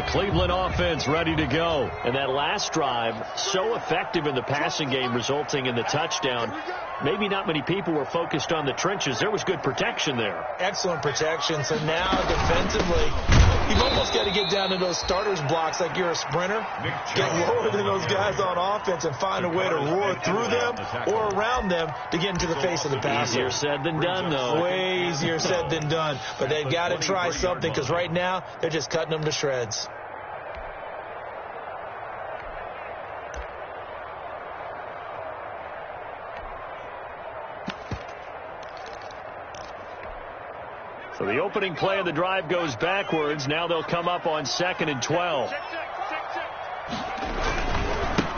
The Cleveland offense ready to go. And that last drive, so effective in the passing game, resulting in the touchdown. Maybe not many people were focused on the trenches. There was good protection there. Excellent protection. So now defensively, you've almost got to get down to those starters blocks like you're a sprinter. Get lower than those guys on offense and find a way to roar through them or around them to get into the face of the passer. Easier said than done, though. Way easier said than done. But they've got to try something because right now they're just cutting them to shreds. So the opening play of the drive goes backwards. Now they'll come up on 2nd and 12.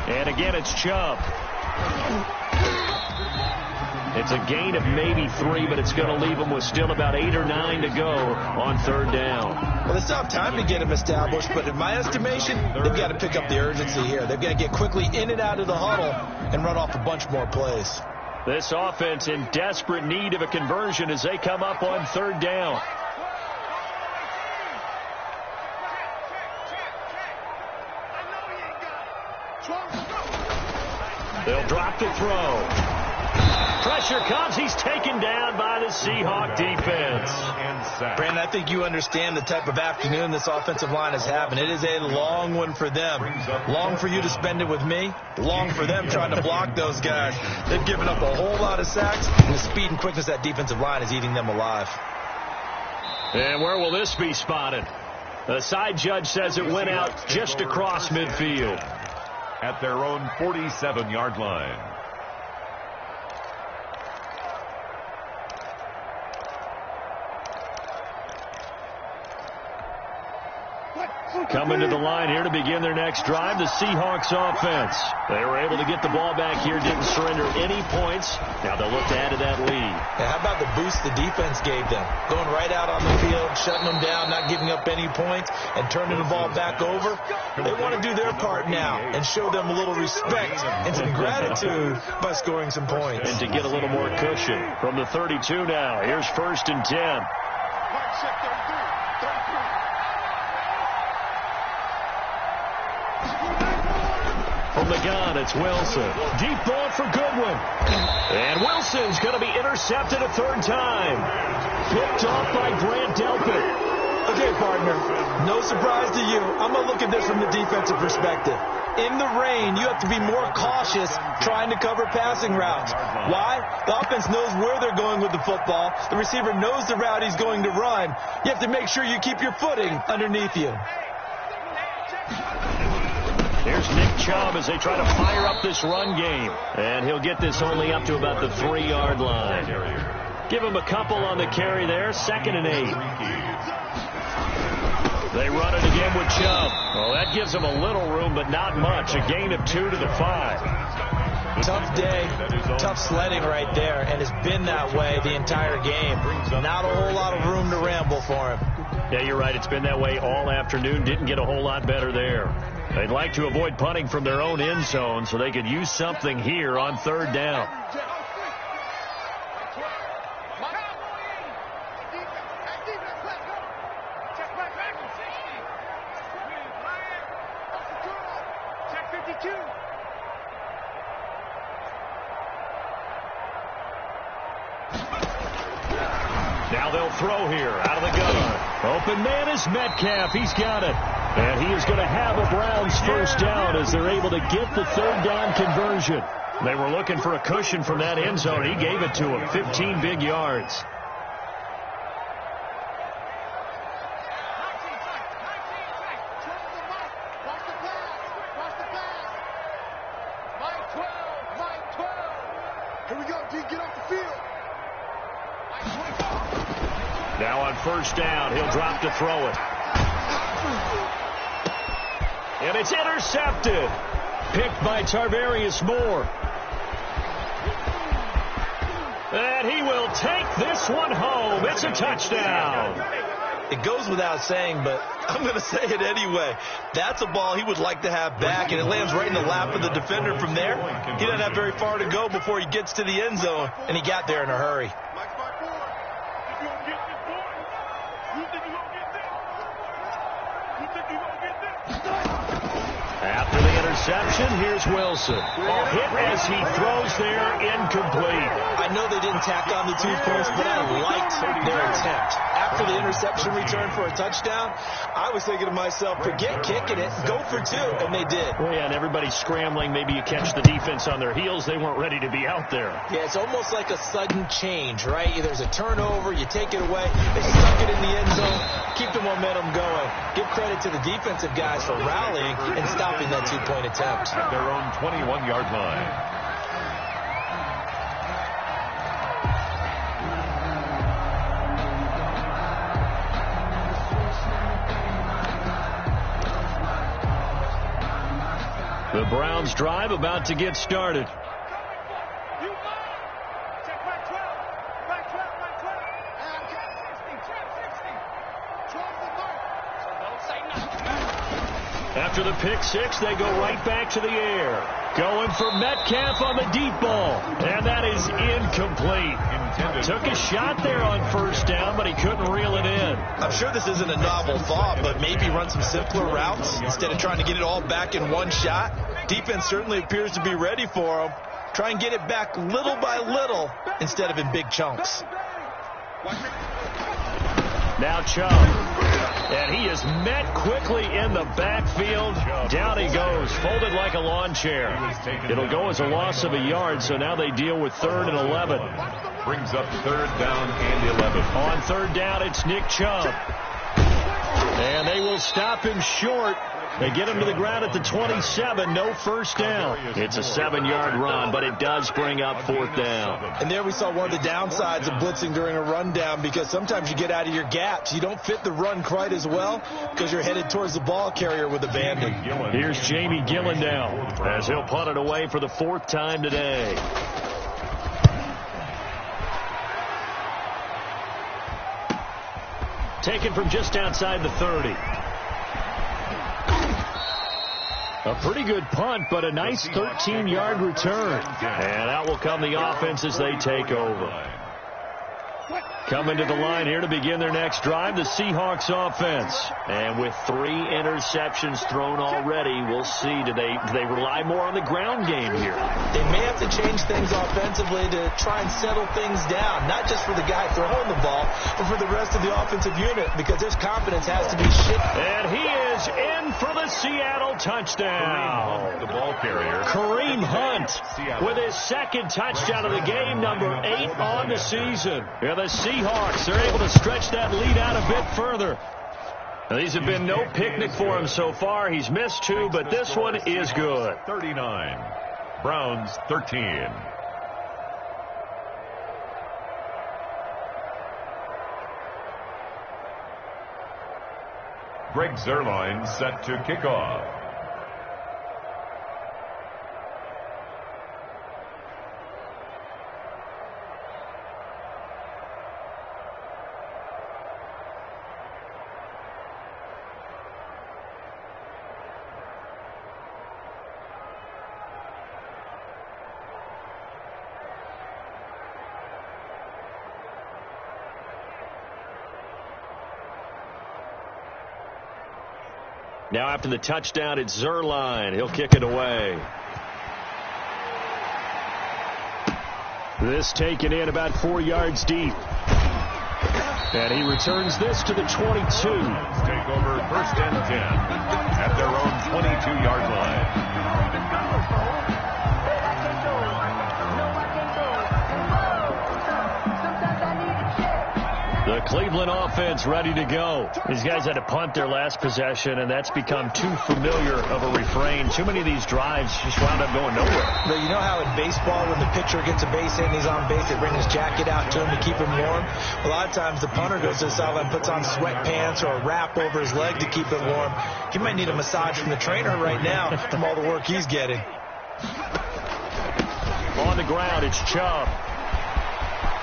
And again, it's Chubb. It's a gain of maybe 3, but it's going to leave them with still about 8 or 9 to go on 3rd down. Well, they still have time to get him established, but in my estimation, they've got to pick up the urgency here. They've got to get quickly in and out of the huddle and run off a bunch more plays. This offense in desperate need of a conversion as they come up on 3rd down. They'll drop the throw. Pressure comes. He's taken down by the Seahawk defense. Brandon, I think you understand the type of afternoon this offensive line is having. It is a long one for them. Long for you to spend it with me. Long for them trying to block those guys. They've given up a whole lot of sacks, and the speed and quickness of that defensive line is eating them alive. And where will this be spotted? The side judge says it went out just across midfield. At their own 47-yard line. Coming to the line here to begin their next drive, the Seahawks offense. They were able to get the ball back here, didn't surrender any points. Now they'll look to add to that lead. Yeah, how about the boost the defense gave them? Going right out on the field, shutting them down, not giving up any points, and turning the ball back over. They want to do their part now and show them a little respect and some gratitude by scoring some points. And to get a little more cushion from the 32 now. Here's 1st and 10. From the gun, it's Wilson. Deep ball for Goodwin. And Wilson's going to be intercepted a 3rd time. Picked off by Grant Delpit. Okay, partner, no surprise to you. I'm going to look at this from the defensive perspective. In the rain, you have to be more cautious trying to cover passing routes. Why? The offense knows where they're going with the football. The receiver knows the route he's going to run. You have to make sure you keep your footing underneath you. Here's Nick Chubb as they try to fire up this run game. And he'll get this only up to about the 3-yard line. Give him a couple on the carry there. 2nd and 8. They run it again with Chubb. Well, that gives them a little room, but not much. A gain of 2 to the 5. Tough day, tough sledding right there, and it's been that way the entire game. Not a whole lot of room to ramble for him. Yeah, you're right. It's been that way all afternoon. Didn't get a whole lot better there. They'd like to avoid punting from their own end zone so they could use something here on 3rd down. Now they'll throw here out of the gun. Open man is Metcalf. He's got it. And he is going to have a Browns 1st down as they're able to get the 3rd down conversion. They were looking for a cushion from that end zone. He gave it to him. 15 big yards. Here we go, D. Get off the field. Now on 1st down, he'll drop to throw it. And it's intercepted. Picked by Tarvarius Moore. And he will take this one home. It's a touchdown. It goes without saying, but I'm going to say it anyway. That's a ball he would like to have back, and it lands right in the lap of the defender from there. He doesn't have very far to go before he gets to the end zone, and he got there in a hurry. After the interception, here's Wilson. A hit as he throws there, incomplete. I know they didn't tack on the 2 points, but I liked their attempt. After the interception return for a touchdown, I was thinking to myself, forget kicking it, go for 2, and they did. Well, yeah, and everybody's scrambling. Maybe you catch the defense on their heels. They weren't ready to be out there. Yeah, it's almost like a sudden change, right? There's a turnover, you take it away, they stuck it in the end zone, keep the momentum going. Give credit to the defensive guys for rallying and stopping that 2-point attempt. At their own 21-yard line. The Browns drive about to get started. After the pick six, they go right back to the air. Going for Metcalf on the deep ball. And that is incomplete. Took a shot there on first down, but he couldn't reel it in. I'm sure this isn't a novel thought, but maybe run some simpler routes instead of trying to get it all back in one shot. Defense certainly appears to be ready for him. Try and get it back little by little instead of in big chunks. Now Chubb. And he is met quickly in the backfield. Down he goes, folded like a lawn chair. It'll go as a loss of a yard, so now they deal with 3rd and 11. Brings up 3rd down and 11. On 3rd down, it's Nick Chubb. And they will stop him short. They get him to the ground at the 27. No first down. It's a 7-yard run, but it does bring up 4th down. And there we saw one of the downsides of blitzing during a rundown, because sometimes you get out of your gaps. You don't fit the run quite as well because you're headed towards the ball carrier with abandon. Here's Jamie Gillen now as he'll punt it away for the 4th time today. Taken from just outside the 30. A pretty good punt, but a nice 13-yard return. And out will come the offense as they take over. Coming to the line here to begin their next drive, the Seahawks offense. And with 3 interceptions thrown already, we'll see. Do they rely more on the ground game here? They may have to change things offensively to try and settle things down, not just for the guy throwing the ball, but for the rest of the offensive unit, because their confidence has to be shifted. And he is in for the Seattle touchdown. The ball carrier. Kareem Hunt with his 2nd touchdown of the game, number 8 on the season. Yeah, the Seahawks are able to stretch that lead out a bit further. Now, these have been no picnic for him so far. He's missed 2, but this one is good. 39. Browns 13. Greg Zuerlein set to kick off. Now after the touchdown, it's Zuerlein. He'll kick it away. This taken in about 4 yards deep. And he returns this to the 22. Take over 1st and 10 at their own 22-yard line. The Cleveland offense ready to go. These guys had to punt their last possession, and that's become too familiar of a refrain. Too many of these drives just wound up going nowhere. But you know how in baseball, when the pitcher gets a base hit and he's on base, they bring his jacket out to him to keep him warm? A lot of times the punter goes to the sideline, puts on sweatpants or a wrap over his leg to keep him warm. He might need a massage from the trainer right now from all the work he's getting. On the ground, it's Chubb.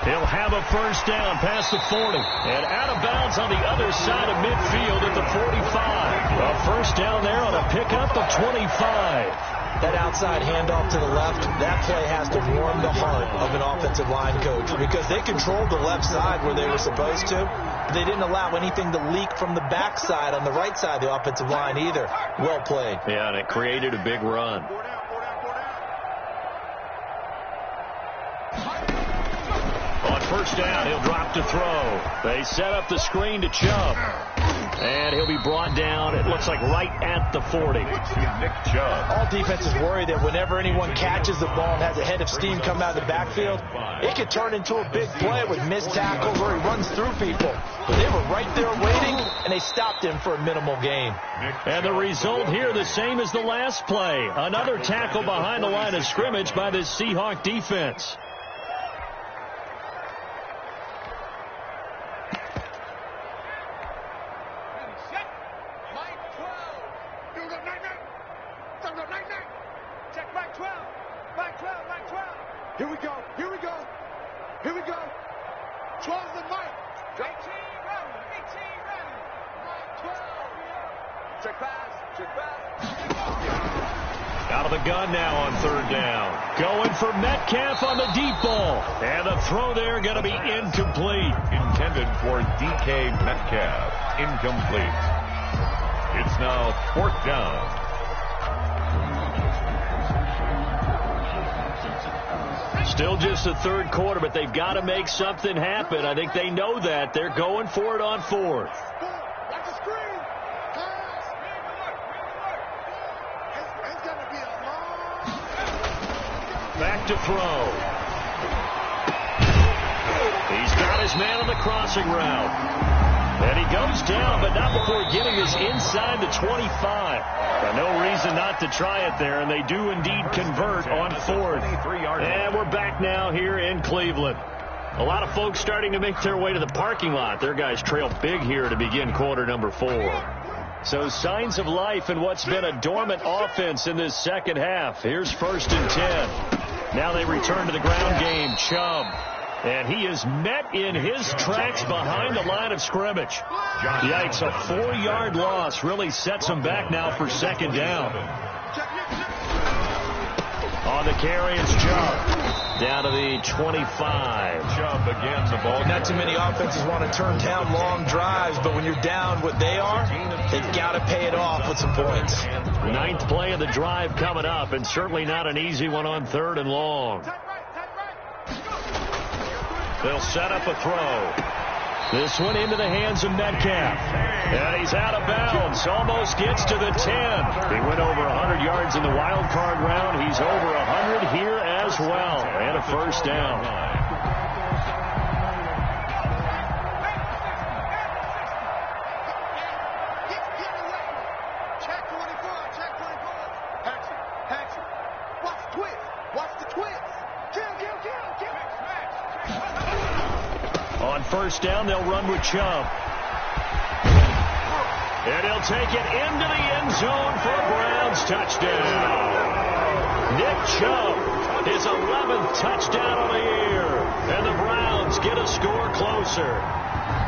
He'll have a first down past the 40. And out of bounds on the other side of midfield at the 45. A first down there on a pickup of 25. That outside handoff to the left, that play has to warm the heart of an offensive line coach because they controlled the left side where they were supposed to. They didn't allow anything to leak from the backside on the right side of the offensive line either. Well played. Yeah, and it created a big run. On first down, he'll drop to throw. They set up the screen to Chubb. And he'll be brought down, it looks like, right at the 40. Nick Chubb. All defenses worry that whenever anyone catches the ball and has a head of steam come out of the backfield, it could turn into a big play with missed tackles where he runs through people. But they were right there waiting, and they stopped him for a minimal gain. And the result here, the same as the last play. Another tackle behind the line of scrimmage by this Seahawk defense. Here we go. Here we go. Here we go. 12 and Mike. 18 running. 18 running. Mike 12. Check pass. Check pass. Out of the gun now on third down. Going for Metcalf on the deep ball. And the throw there going to be incomplete. Intended for DK Metcalf. Incomplete. It's now fourth down. Still just the third quarter, but they've got to make something happen. I think they know that. They're going for it on fourth. Watch the screen. Pass. It's going to be a long. Back to throw. He's got his man on the crossing route. And he goes down, but not before getting this inside the 25. No reason not to try it there, and they do indeed convert on fourth. And we're back now here in Cleveland. A lot of folks starting to make their way to the parking lot. Their guys trail big here to begin quarter number 4. So signs of life in what's been a dormant offense in this second half. Here's first and 10. Now they return to the ground game. Chubb. And he is met in his tracks behind the line of scrimmage. Yikes, a 4-yard loss really sets him back now for second down. On the carry, it's Chubb. Down to the 25. Chubb again, the ball. Not too many offenses want to turn down long drives, but when you're down what they are, they've got to pay it off with some points. Ninth play of the drive coming up, and certainly not an easy one on third and long. They'll set up a throw. This one into the hands of Metcalf. And he's out of bounds. Almost gets to the 10. He went over 100 yards in the wild card round. He's over 100 here as well. And a first down. Check 24. Check 24. Hatchet. Watch the twist. Watch the twist. Kill. On first down, they'll run with Chubb. And he'll take it into the end zone for a Browns touchdown. Nick Chubb, his 11th touchdown of the year. And the Browns get a score closer.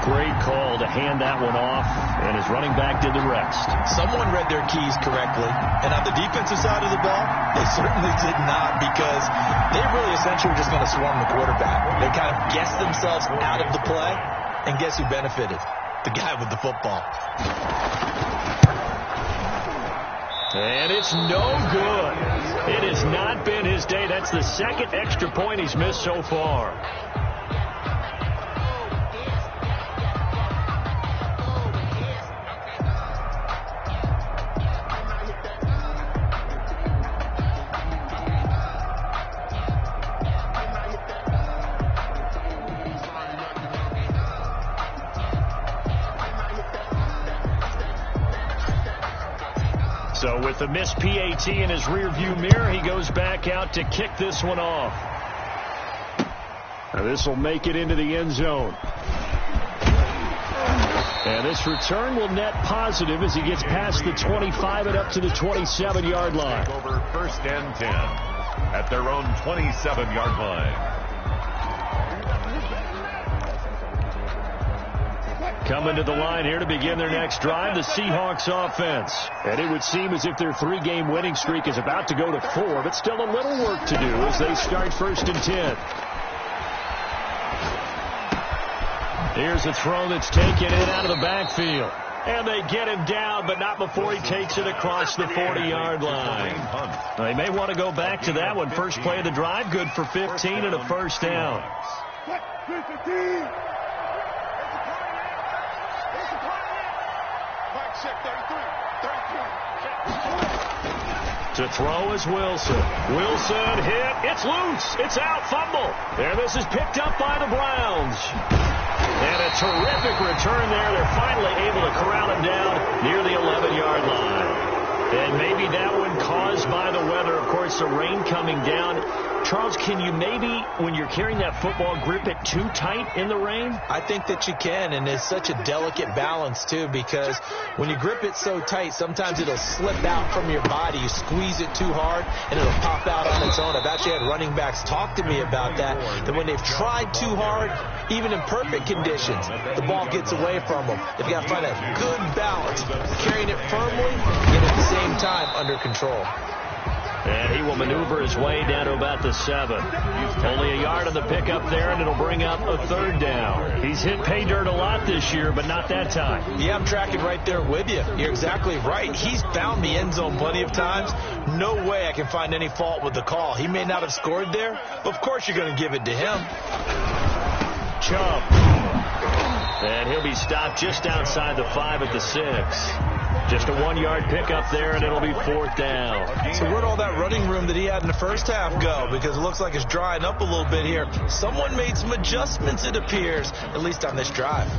Great call to hand that one off, and his running back did the rest. Someone read their keys correctly, and on the defensive side of the ball, they certainly did not, because they really essentially were just going to swarm the quarterback. They kind of guessed themselves out of the play, and guess who benefited? The guy with the football. And it's no good. It has not been his day. That's the second extra point he's missed so far. So with the missed PAT in his rearview mirror, he goes back out to kick this one off. Now this will make it into the end zone. And this return will net positive as he gets past the 25 and up to the 27-yard line. Over first and 10 at their own 27-yard line. Coming to the line here to begin their next drive, the Seahawks offense. And it would seem as if their 3-game winning streak is about to go to 4, but still a little work to do as they start 1st and 10. Here's a throw that's taken in out of the backfield. And they get him down, but not before he takes it across the 40-yard line. They may want to go back to that one. First play of the drive, good for 15 and a 1st down. To throw is Wilson. Wilson hit. It's loose. It's out. Fumble. And this is picked up by the Browns. And a terrific return there. They're finally able to corral him down near the 11-yard line. And maybe that one caused by the weather. Of course, the rain coming down. Charles, can you maybe, when you're carrying that football, grip it too tight in the rain? I think that you can, and it's such a delicate balance, too, because when you grip it so tight, sometimes it'll slip out from your body. You squeeze it too hard, and it'll pop out on its own. I've actually had running backs talk to me about that when they've tried too hard, even in perfect conditions, the ball gets away from them. They've got to find a good balance, carrying it firmly, yet at the same time under control. And he will maneuver his way down to about the 7. Only a yard on the pickup there, and it'll bring up a 3rd down. He's hit pay dirt a lot this year, but not that time. Yeah, I'm tracking right there with you. You're exactly right. He's found the end zone plenty of times. No way I can find any fault with the call. He may not have scored there, but of course you're going to give it to him. Chubb. And he'll be stopped just outside the 5 at the 6. Just a 1-yard pickup there, and it'll be 4th down. So where'd all that running room that he had in the first half go? Because it looks like it's drying up a little bit here. Someone made some adjustments, it appears, at least on this drive.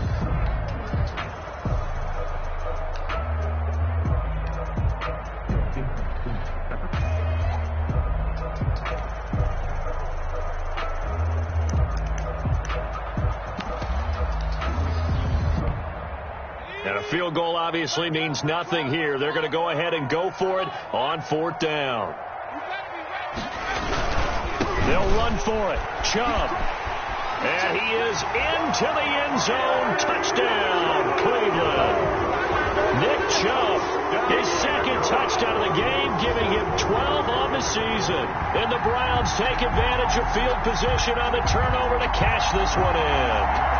And a field goal obviously means nothing here. They're going to go ahead and go for it on 4th down. They'll run for it. Chubb. And he is into the end zone. Touchdown, Cleveland. Nick Chubb, his 2nd touchdown of the game, giving him 12 on the season. And the Browns take advantage of field position on the turnover to cash this one in.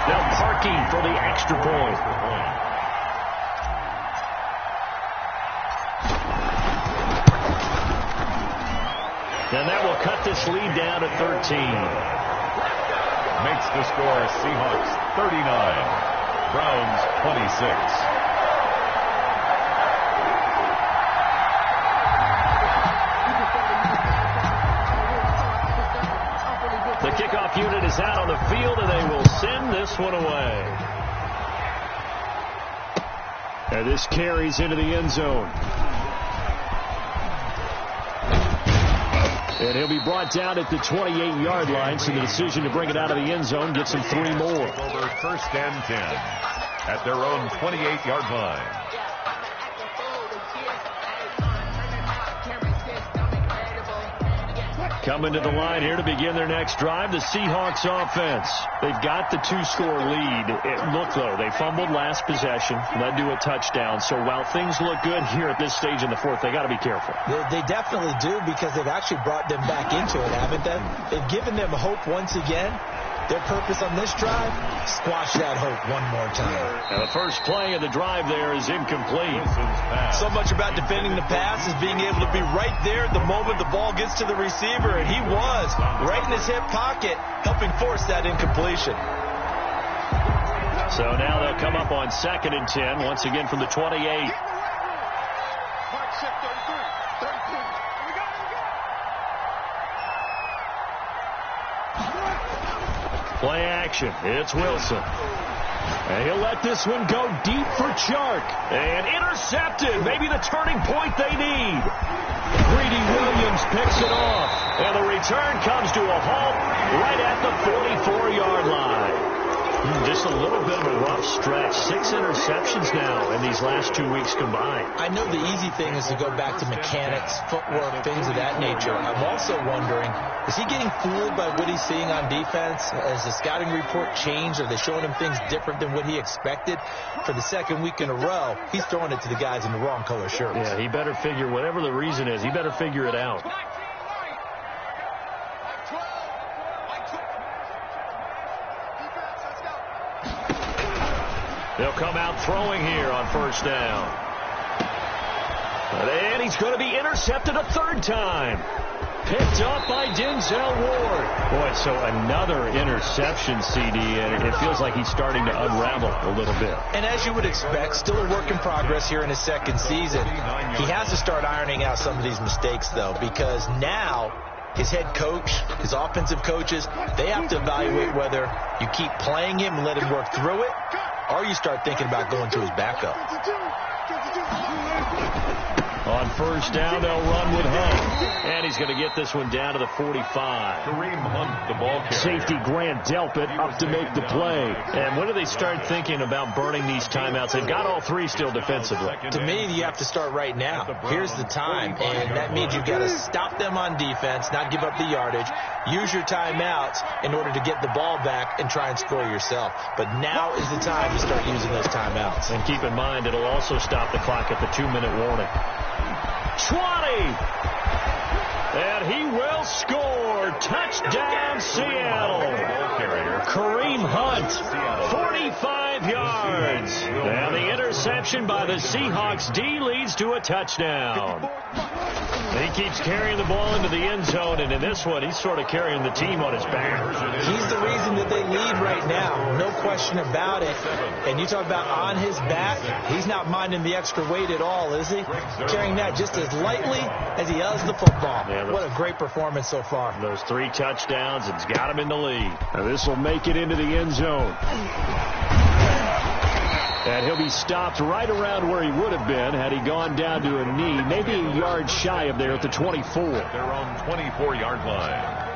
Now parking for the extra point. And that will cut this lead down to 13. Makes the score Seahawks 39, Browns 26. The kickoff unit is out on the field, and they will send this one away. And this carries into the end zone. And he'll be brought down at the 28-yard line, so the decision to bring it out of the end zone gets him 3 more. Over 1st and 10 at their own 28-yard line. Coming to the line here to begin their next drive, the Seahawks offense. They've got the 2-score lead. Look, though, they fumbled last possession, led to a touchdown. So while things look good here at this stage in the 4th, they got to be careful. They definitely do, because they've actually brought them back into it, haven't they? They've given them hope once again. Their purpose on this drive, squash that hope one more time. And the first play of the drive there is incomplete. So much about defending the pass is being able to be right there the moment the ball gets to the receiver, and he was right in his hip pocket, helping force that incompletion. So now they'll come up on 2nd and 10, once again from the 28. Play action. It's Wilson. And he'll let this one go deep for Chark. And intercepted. Maybe the turning point they need. Greedy Williams picks it off. And the return comes to a halt right at the 44-yard line. Just a little bit of a rough stretch. 6 interceptions now in these last 2 weeks combined. I know the easy thing is to go back to mechanics, footwork, things of that nature. I'm also wondering, is he getting fooled by what he's seeing on defense? Has the scouting report changed? Are they showing him things different than what he expected? For the second week in a row, he's throwing it to the guys in the wrong color shirts. Yeah, he better figure, whatever the reason is, he better figure it out. They'll come out throwing here on first down. And he's going to be intercepted a third time. Picked up by Denzel Ward. Boy, so another interception, CD, and it feels like he's starting to unravel a little bit. And as you would expect, still a work in progress here in his second season. He has to start ironing out some of these mistakes, though, because now his head coach, his offensive coaches, they have to evaluate whether you keep playing him and let him work through it, or you start thinking about going to his backup. On first down, they'll run with Hunt. And he's going to get this one down to the 45. Kareem Hunt, the ball carrier. Safety Grant Delpit up to make the play. And when do they start thinking about burning these timeouts? They've got all 3 still defensively. To me, you have to start right now. Here's the time, and that means you've got to stop them on defense, not give up the yardage, use your timeouts in order to get the ball back and try and score yourself. But now is the time to start using those timeouts. And keep in mind, it'll also stop the clock at the 2-minute warning. 20! And he will score. Touchdown, Seattle. Kareem Hunt, 45 yards. And the interception by the Seahawks D leads to a touchdown. He keeps carrying the ball into the end zone, and in this one, he's sort of carrying the team on his back. He's the reason that they lead right now, no question about it. And you talk about on his back, he's not minding the extra weight at all, is he? Carrying that just as lightly as he does the football. Yeah, what a great performance so far. Those 3 touchdowns, it's got him in the lead. Now this will make it into the end zone. And he'll be stopped right around where he would have been had he gone down to a knee, maybe a yard shy of there at the 24. Their own 24-yard line.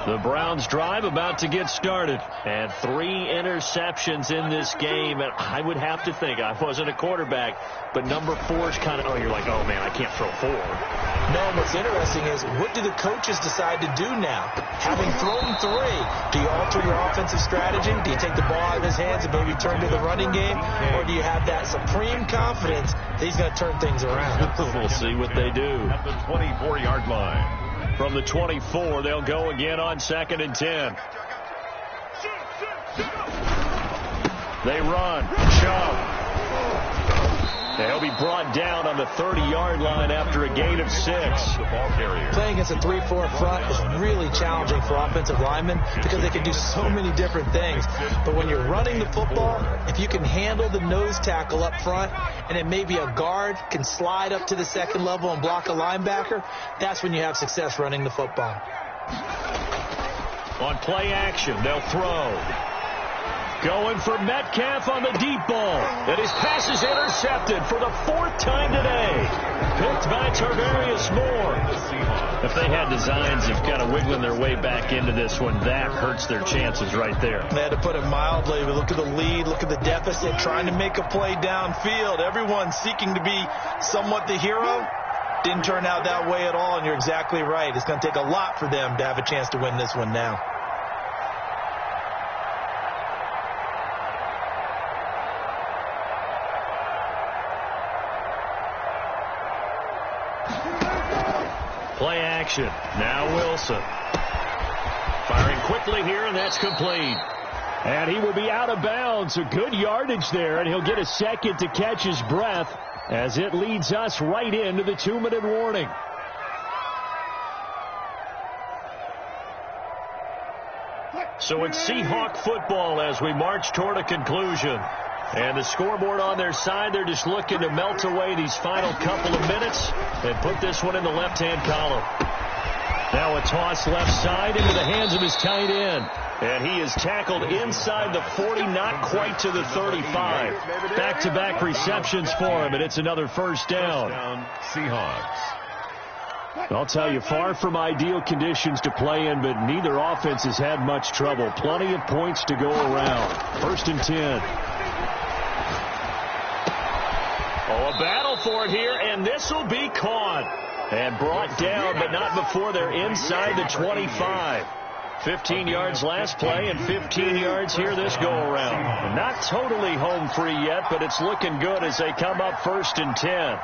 The Browns drive about to get started. And 3 interceptions in this game. And I would have to think, I wasn't a quarterback, but number 4 is kind of, you're like, oh, man, I can't throw 4. No, what's interesting is, what do the coaches decide to do now? Having thrown 3, do you alter your offensive strategy? Do you take the ball out of his hands and maybe turn to the running game? Or do you have that supreme confidence that he's going to turn things around? We'll see what they do. At the 24-yard line. From the 24, they'll go again on 2nd and 10. They run. Shove. They'll be brought down on the 30-yard line after a gain of 6. Playing against a 3-4 front is really challenging for offensive linemen because they can do so many different things. But when you're running the football, if you can handle the nose tackle up front and then maybe a guard can slide up to the second level and block a linebacker, that's when you have success running the football. On play action, they'll throw. Going for Metcalf on the deep ball. And his pass is intercepted for the 4th time today. Picked by Tarvarius Moore. If they had designs of kind of wiggling their way back into this one, that hurts their chances right there. They had to put it mildly. But look at the lead, look at the deficit, trying to make a play downfield. Everyone seeking to be somewhat the hero. Didn't turn out that way at all, and you're exactly right. It's going to take a lot for them to have a chance to win this one now. Play action. Now Wilson. Firing quickly here, and that's complete. And he will be out of bounds. A good yardage there, and he'll get a second to catch his breath as it leads us right into the 2-minute warning. So it's Seahawk football as we march toward a conclusion. And the scoreboard on their side, they're just looking to melt away these final couple of minutes and put this one in the left-hand column. Now a toss left side into the hands of his tight end. And he is tackled inside the 40, not quite to the 35. Back-to-back receptions for him, and it's another first down. Seahawks. I'll tell you, far from ideal conditions to play in, but neither offense has had much trouble. Plenty of points to go around. 1st and 10. Oh, a battle for it here, and this will be caught. And brought down, but not before they're inside the 25. 15 yards last play and 15 yards here this go-around. Not totally home free yet, but it's looking good as they come up 1st and 10.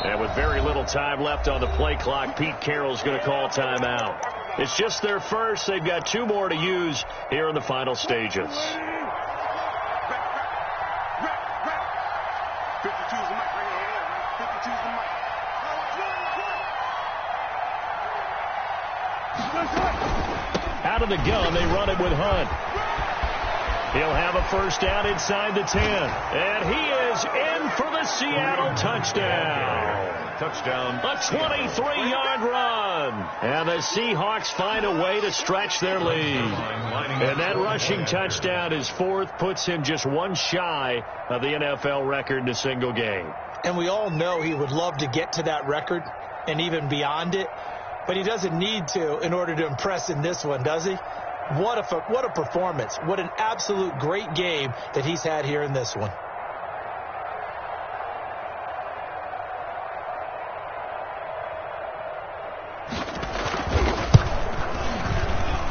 And with very little time left on the play clock, Pete Carroll's going to call timeout. It's just their first. They've got 2 more to use here in the final stages. 52 is the mic right here. 52 is the mic. Out of the gun, they run it with Hunt. He'll have a first down inside the 10. And he is in for the Seattle touchdown. Touchdown. A 23-yard run. And the Seahawks find a way to stretch their lead. And that rushing touchdown, his 4th, puts him just 1 shy of the NFL record in a single game. And we all know he would love to get to that record and even beyond it. But he doesn't need to in order to impress in this one, does he? What a performance. What an absolute great game that he's had here in this one.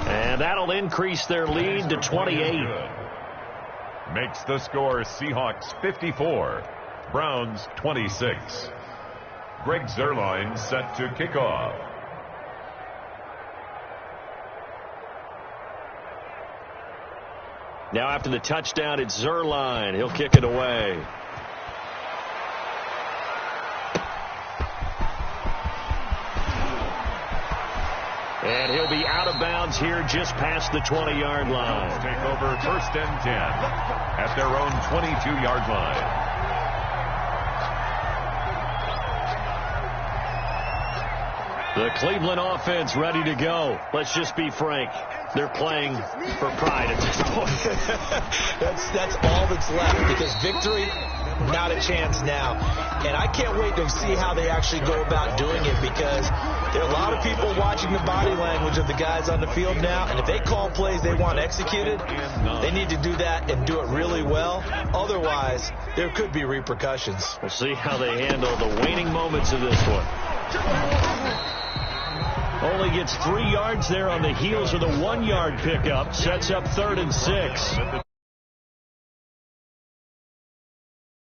And that'll increase their lead to 28. Makes the score Seahawks 54, Browns 26. Greg Zuerlein set to kick off. Now after the touchdown, it's Zuerlein. He'll kick it away. And he'll be out of bounds here just past the 20-yard line. Take over 1st and 10 at their own 22-yard line. The Cleveland offense ready to go. Let's just be frank. They're playing for pride at this point. That's all that's left, because victory, not a chance now. And I can't wait to see how they actually go about doing it, because there are a lot of people watching the body language of the guys on the field now, and if they call plays they want executed, they need to do that and do it really well. Otherwise, there could be repercussions. We'll see how they handle the waning moments of this one. Only gets 3 yards there on the heels of the 1-yard pickup. Sets up 3rd and 6.